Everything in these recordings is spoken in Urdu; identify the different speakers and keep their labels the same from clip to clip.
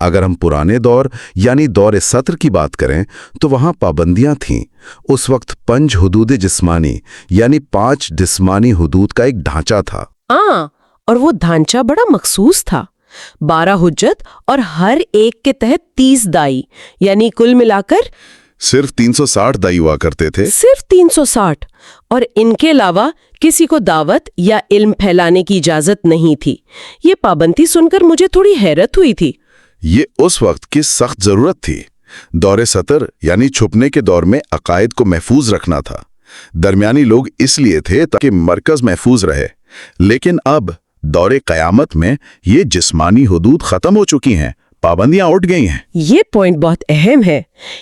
Speaker 1: اگر ہم پرانے دور یعنی دور سطر کی بات کریں تو وہاں پابندیاں تھیں۔ اس وقت 5 حدود جسمانی یعنی 5 جسمانی حدود کا ایک ڈھانچہ تھا۔
Speaker 2: اور وہ ڈھانچہ بڑا مخصوص تھا، 12 حجت اور ہر ایک کے تحت 30 دائی، یعنی کل ملا کر
Speaker 1: صرف 360 دائی ہوا کرتے تھے۔
Speaker 2: صرف 360، اور ان کے علاوہ کسی کو دعوت یا علم پھیلانے کی اجازت نہیں تھی۔ یہ پابندی سن کر مجھے تھوڑی حیرت ہوئی تھی۔
Speaker 1: یہ اس وقت کی سخت ضرورت تھی۔ دور سطر یعنی چھپنے کے دور میں عقائد کو محفوظ رکھنا تھا۔ درمیانی لوگ اس لیے تھے تاکہ مرکز محفوظ رہے، لیکن اب دور قیامت میں یہ جسمانی حدود ختم ہو چکی ہیں، پابندیاں اٹھ گئی ہیں۔
Speaker 2: یہ پوائنٹ بہت اہم ہے۔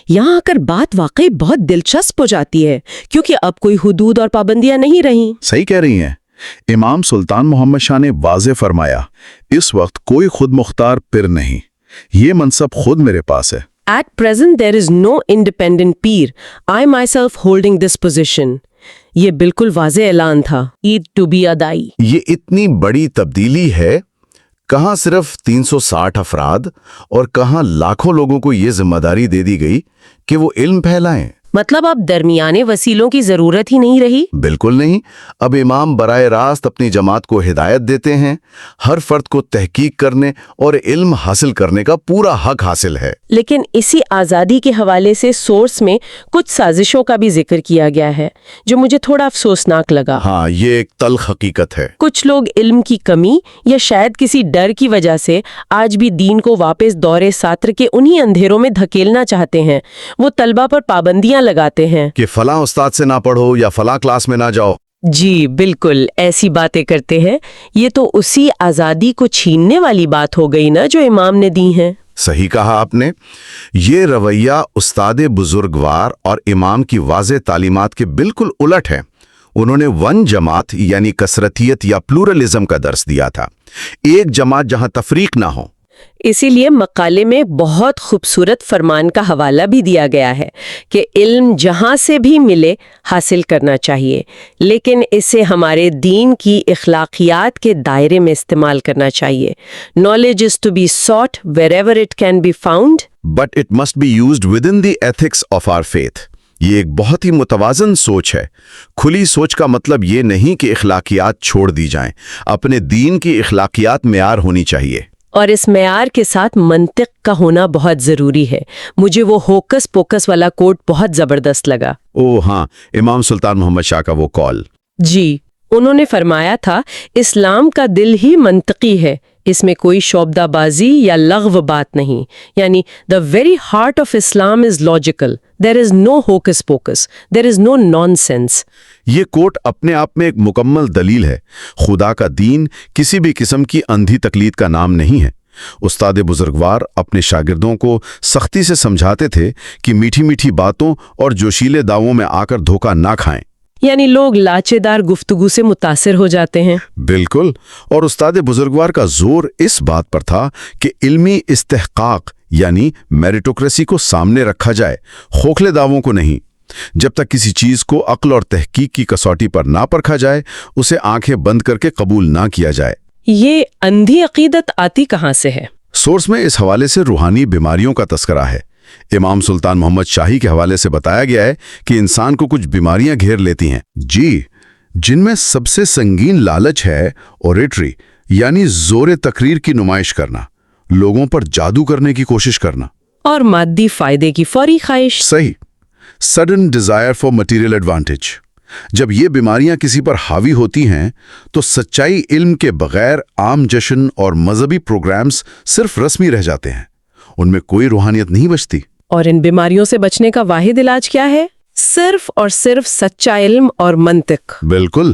Speaker 2: یہاں آ کر بات واقعی بہت دلچسپ ہو جاتی ہے، کیونکہ اب کوئی حدود اور پابندیاں نہیں رہیں۔
Speaker 1: صحیح کہہ رہی ہیں۔ امام سلطان محمد شاہ نے واضح فرمایا، اس وقت کوئی خود مختار پیر نہیں، یہ منصب خود میرے پاس ہے۔
Speaker 2: At present there is no independent peer. I myself holding this position. یہ بالکل واضح اعلان تھا۔ Eid to be ادائی۔
Speaker 1: یہ اتنی بڑی تبدیلی ہے، کہاں صرف 360 افراد اور کہاں لاکھوں لوگوں کو یہ ذمہ داری دے دی گئی کہ وہ علم پھیلائیں۔
Speaker 2: مطلب اب درمیانے وسیلوں کی ضرورت ہی نہیں رہی؟
Speaker 1: بالکل نہیں۔ اب امام براہ راست اپنی جماعت کو ہدایت دیتے ہیں، ہر فرد کو تحقیق کرنے اور علم حاصل کرنے کا پورا حق حاصل ہے۔
Speaker 2: لیکن اسی آزادی کے حوالے سے سورس میں کچھ سازشوں کا بھی ذکر کیا گیا ہے جو مجھے تھوڑا افسوسناک لگا۔
Speaker 1: ہاں، یہ ایک تلخ حقیقت ہے۔
Speaker 2: کچھ لوگ علم کی کمی یا شاید کسی ڈر کی وجہ سے آج بھی دین کو واپس دور ساتر کے انہی اندھیروں میں دھکیلنا چاہتے ہیں۔ وہ طلبہ پر پابندیاں لگاتے ہیں
Speaker 1: کہ فلاں استاد سے نہ پڑھو یا فلاں کلاس میں نہ جاؤ۔
Speaker 2: جی بالکل ایسی باتیں کرتے ہیں۔ یہ تو اسی آزادی کو چھیننے والی بات ہو گئی نا جو امام نے دی ہیں۔
Speaker 1: صحیح کہا آپ نے۔ یہ رویہ استاد بزرگوار اور امام کی واضح تعلیمات کے بالکل الٹ ہے۔ انہوں نے ون جماعت یعنی کثرتیت یا پلورلزم کا درس دیا تھا، ایک جماعت جہاں تفریق نہ ہو۔
Speaker 2: اسی لیے مقالے میں بہت خوبصورت فرمان کا حوالہ بھی دیا گیا ہے کہ علم جہاں سے بھی ملے حاصل کرنا چاہیے، لیکن اسے ہمارے دین کی اخلاقیات کے دائرے میں استعمال کرنا چاہیے۔ Knowledge is to be sought wherever it can be found.
Speaker 1: But it must be used within the ethics of our faith. یہ ایک بہت ہی متوازن سوچ ہے۔ کھلی سوچ کا مطلب یہ نہیں کہ اخلاقیات چھوڑ دی جائیں، اپنے دین کی اخلاقیات معیار ہونی چاہیے۔
Speaker 2: اور اس معیار کے ساتھ منطق کا ہونا بہت ضروری ہے۔ مجھے وہ ہوکس پوکس والا کوٹ بہت زبردست لگا۔
Speaker 1: ہاں، امام سلطان محمد شاہ کا وہ کال۔
Speaker 2: جی، انہوں نے فرمایا تھا، اسلام کا دل ہی منطقی ہے، اس میں کوئی شعبدہ بازی یا لغو بات نہیں، یعنی the very heart of Islam is logical. There is no hocus pocus. There is no nonsense.
Speaker 1: یہ کوٹ اپنے آپ میں ایک مکمل دلیل ہے۔ خدا کا دین کسی بھی قسم کی اندھی تقلید کا نام نہیں ہے۔ استاد بزرگوار اپنے شاگردوں کو سختی سے سمجھاتے تھے کہ میٹھی میٹھی باتوں اور جوشیلے دعووں میں آ کر دھوکہ نہ کھائیں۔
Speaker 2: یعنی لوگ لاچے دار گفتگو سے متاثر ہو جاتے ہیں۔
Speaker 1: بالکل، اور استاد بزرگوار کا زور اس بات پر تھا کہ علمی استحقاق یعنی میریٹوکریسی کو سامنے رکھا جائے، کھوکھلے دعووں کو نہیں۔ جب تک کسی چیز کو عقل اور تحقیق کی کسوٹی پر نہ پرکھا جائے، اسے آنکھیں بند کر کے قبول نہ کیا جائے۔
Speaker 2: یہ اندھی عقیدت آتی کہاں سے ہے؟
Speaker 1: سورس میں اس حوالے سے روحانی بیماریوں کا تذکرہ ہے۔ امام سلطان محمد شاہی کے حوالے سے بتایا گیا ہے کہ انسان کو کچھ بیماریاں گھیر لیتی ہیں، جن میں سب سے سنگین لالچ ہے اوریٹری یعنی زور تقریر کی نمائش کرنا، لوگوں پر جادو کرنے کی کوشش کرنا،
Speaker 2: اور مادی فائدے کی فوری خواہش۔
Speaker 1: صحیح، sudden desire for material advantage. جب یہ بیماریاں کسی پر حاوی ہوتی ہیں تو سچائی علم کے بغیر عام جشن اور مذہبی پروگرامز صرف رسمی رہ جاتے ہیں، ان میں کوئی روحانیت نہیں بچتی۔
Speaker 2: اور ان بیماریوں سے بچنے کا واحد علاج کیا ہے؟ صرف اور صرف سچا علم اور منطق۔
Speaker 1: بالکل،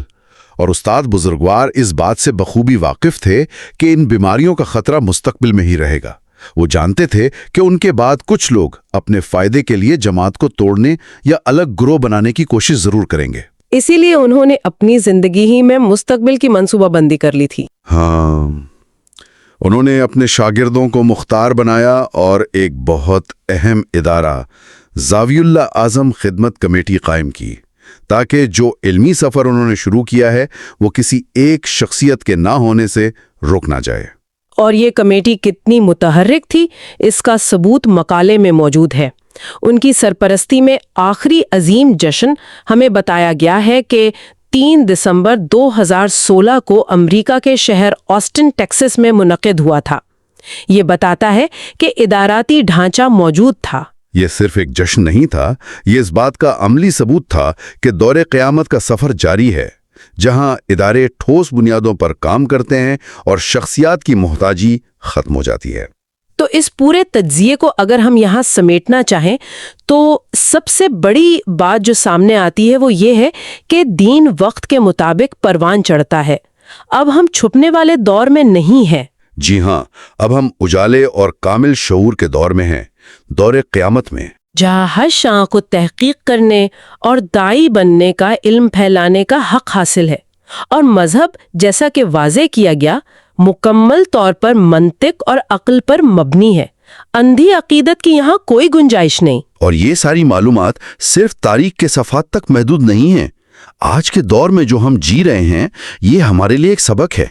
Speaker 1: اور استاد بزرگوار اس بات سے بخوبی واقف تھے کہ ان بیماریوں کا خطرہ مستقبل میں ہی رہے گا۔ وہ جانتے تھے کہ ان کے بعد کچھ لوگ اپنے فائدے کے لیے جماعت کو توڑنے یا الگ گروہ بنانے کی کوشش ضرور کریں گے۔
Speaker 2: اسی لیے انہوں نے اپنی زندگی ہی میں مستقبل کی منصوبہ بندی کر لی تھی۔
Speaker 1: ہاں، انہوں نے اپنے شاگردوں کو مختار بنایا اور ایک بہت اہم ادارہ زاویہ اللہ اعظم خدمت کمیٹی قائم کی، تاکہ جو علمی سفر انہوں نے شروع کیا ہے وہ کسی ایک شخصیت کے نہ ہونے سے رک نہ جائے۔
Speaker 2: اور یہ کمیٹی کتنی متحرک تھی اس کا ثبوت مقالے میں موجود ہے۔ ان کی سرپرستی میں آخری عظیم جشن ہمیں بتایا گیا ہے کہ 3 دسمبر 2016 کو امریکہ کے شہر آسٹن ٹیکساس میں منعقد ہوا تھا۔ یہ بتاتا ہے کہ اداراتی ڈھانچہ موجود تھا۔
Speaker 1: یہ صرف ایک جشن نہیں تھا، یہ اس بات کا عملی ثبوت تھا کہ دور قیامت کا سفر جاری ہے، جہاں ادارے ٹھوس بنیادوں پر کام کرتے ہیں اور شخصیات کی محتاجی ختم ہو جاتی ہے۔
Speaker 2: تو اس پورے تجزیے کو اگر ہم یہاں سمیٹنا چاہیں تو سب سے بڑی بات جو سامنے آتی ہے وہ یہ ہے کہ دین وقت کے مطابق پروان چڑھتا ہے۔ اب ہم چھپنے والے دور میں نہیں ہیں۔
Speaker 1: جی ہاں، اب ہم اجالے اور کامل شعور کے دور میں ہیں، دور قیامت میں،
Speaker 2: جہاں ہر شاہ کو تحقیق کرنے اور داعی بننے کا علم پھیلانے کا حق حاصل ہے، اور مذہب جیسا کہ واضح کیا گیا مکمل طور پر منطق اور عقل پر مبنی ہے۔ اندھی عقیدت کی یہاں کوئی گنجائش نہیں۔
Speaker 1: اور یہ ساری معلومات صرف تاریخ کے صفحات تک محدود نہیں ہیں۔ آج کے دور میں جو ہم جی رہے ہیں یہ ہمارے لیے ایک سبق ہے،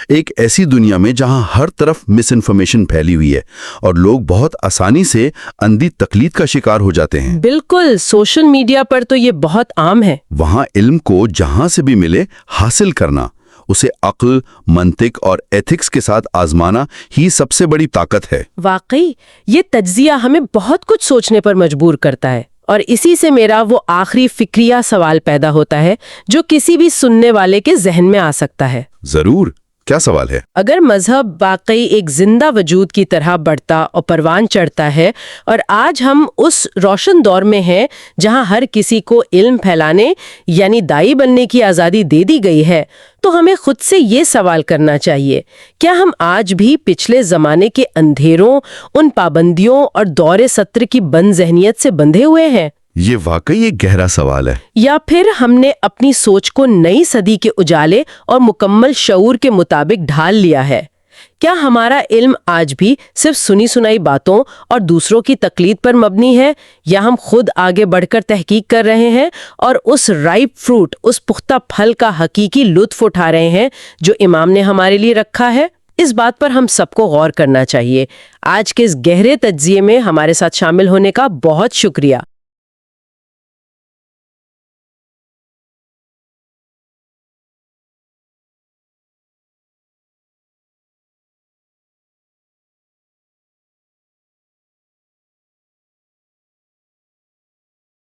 Speaker 1: ایک ایسی دنیا میں جہاں ہر طرف مس انفارمیشن پھیلی ہوئی ہے اور لوگ بہت آسانی سے اندھی تقلید کا شکار ہو جاتے ہیں۔
Speaker 2: بالکل، سوشل میڈیا پر تو یہ بہت عام ہے۔
Speaker 1: وہاں علم کو جہاں سے بھی ملے حاصل کرنا، اسے عقل، منطق اور ایتھکس کے ساتھ آزمانا ہی سب سے بڑی طاقت ہے۔
Speaker 2: واقعی یہ تجزیہ ہمیں بہت کچھ سوچنے پر مجبور کرتا ہے، اور اسی سے میرا وہ آخری فکریہ سوال پیدا ہوتا ہے جو کسی بھی سننے والے کے ذہن میں آ سکتا ہے۔
Speaker 1: ضرور، کیا سوال ہے؟
Speaker 2: اگر مذہب واقعی ایک زندہ وجود کی طرح بڑھتا اور پروان چڑھتا ہے، اور آج ہم اس روشن دور میں ہیں جہاں ہر کسی کو علم پھیلانے یعنی داعی بننے کی آزادی دے دی گئی ہے، تو ہمیں خود سے یہ سوال کرنا چاہیے، کیا ہم آج بھی پچھلے زمانے کے اندھیروں، ان پابندیوں اور دور ستر کی بند ذہنیت سے بندھے ہوئے ہیں؟
Speaker 1: یہ واقعی ایک گہرا سوال ہے۔
Speaker 2: یا پھر ہم نے اپنی سوچ کو نئی صدی کے اجالے اور مکمل شعور کے مطابق ڈھال لیا ہے؟ کیا ہمارا علم آج بھی صرف سنی سنائی باتوں اور دوسروں کی تقلید پر مبنی ہے، یا ہم خود آگے بڑھ کر تحقیق کر رہے ہیں اور اس رائپ فروٹ، اس پختہ پھل کا حقیقی لطف اٹھا رہے ہیں جو امام نے ہمارے لیے رکھا ہے؟ اس بات پر ہم سب کو غور کرنا چاہیے۔ آج کے اس گہرے تجزیے میں ہمارے ساتھ شامل ہونے کا بہت شکریہ۔